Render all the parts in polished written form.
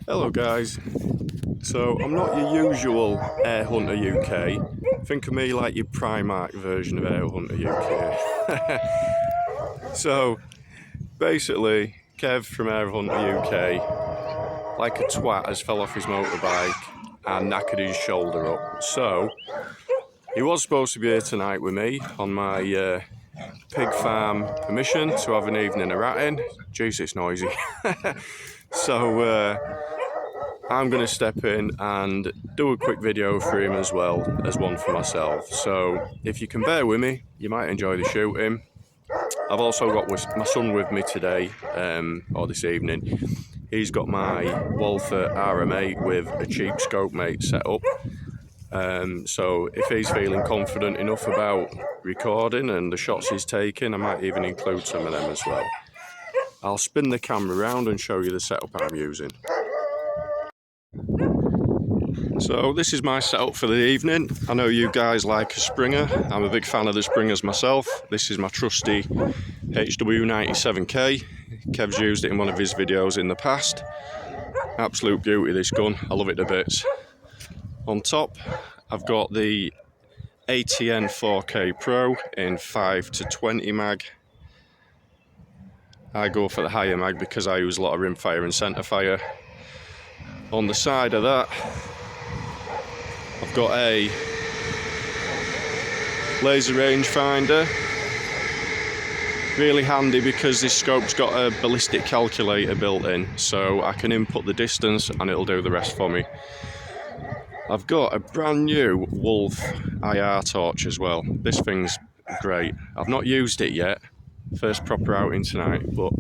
Hello guys, so I'm not your usual Air Hunter UK. Think of me like your Primark version of Air Hunter UK. So basically, Kev from Air Hunter UK, like a twat, has fell off his motorbike and knackered his shoulder up. So he was supposed to be here tonight with me on my pig farm permission to have an evening of ratting. Jeez, it's noisy. So I'm going to step in and do a quick video for him as well as one for myself. So if you can bear with me, you might enjoy the shooting. I've also got my son with me today, or this evening. He's got my Walther RMA with a cheap scope mate set up. So if he's feeling confident enough about recording and the shots he's taking, I might even include some of them as well. I'll spin the camera around and show you the setup I'm using. So this is my setup for the evening. I know you guys like a Springer. I'm a big fan of the Springers myself. This is my trusty HW97K. Kev's used it in one of his videos in the past. Absolute beauty, this gun. I love it to bits. On top, I've got the ATN 4K Pro in 5 to 20 mag. I go for the higher mag because I use a lot of rimfire and centerfire. On the side of that, I've got a laser rangefinder. Really handy because this scope's got a ballistic calculator built in, so I can input the distance and it'll do the rest for me. I've got a brand new Wolf IR torch as well. This thing's great. I've not used it yet, first proper outing tonight, but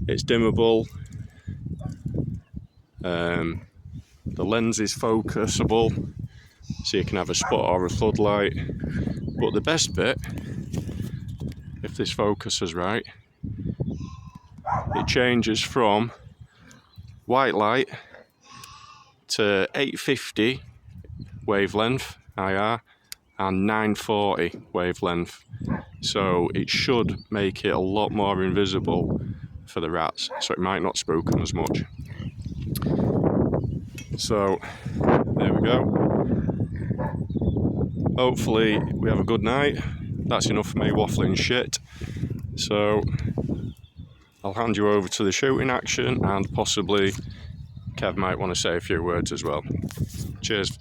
it's dimmable. The lens is focusable, so you can have a spot or a floodlight. But the best bit, if this focus is right, it changes from white light to 850 wavelength IR and 940 wavelength, so it should make it a lot more invisible for the rats, so it might not spook them as much. So there we go. Hopefully we have a good night. That's enough for me waffling shit. So I'll hand you over to the shooting action, and possibly Kev might want to say a few words as well. Cheers.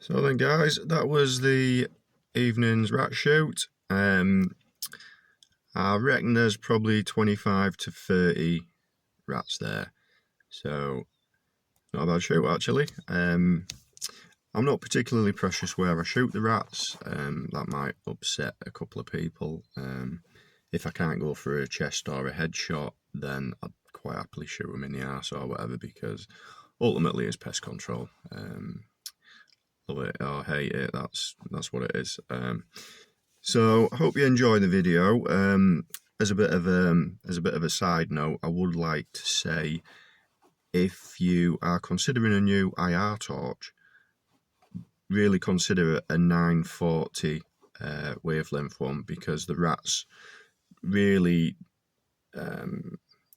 So then guys, that was the evening's rat shoot. I reckon there's probably 25 to 30 rats there, so not a bad shoot actually. I'm not particularly precious where I shoot the rats. That might upset a couple of people. If I can't go for a chest or a headshot, then I'd quite happily shoot them in the arse or whatever, because ultimately it's pest control. Love it or hate it, that's what it is. So I hope you enjoy the video. As a bit of a side note, I would like to say, if you are considering a new IR torch, really consider a 940 wavelength one, because the rats really,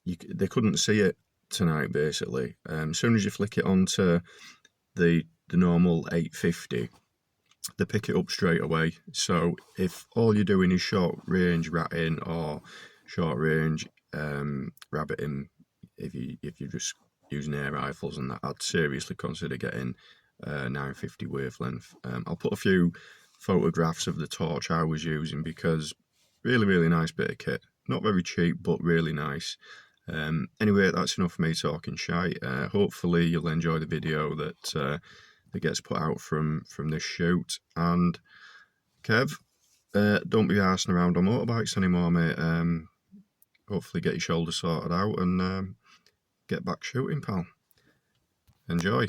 they couldn't see it tonight basically. As soon as you flick it onto the normal 850, they pick it up straight away. So if all you're doing is short range ratting or short range rabbiting, if you're just using air rifles and that, I'd seriously consider getting 950 wavelength. I'll put a few photographs of the torch I was using, because really nice bit of kit. Not very cheap, but really nice. Anyway, that's enough for me talking shite. Hopefully you'll enjoy the video that gets put out from this shoot. And Kev, don't be arsing around on motorbikes anymore, mate. Hopefully get your shoulder sorted out and get back shooting, pal. Enjoy.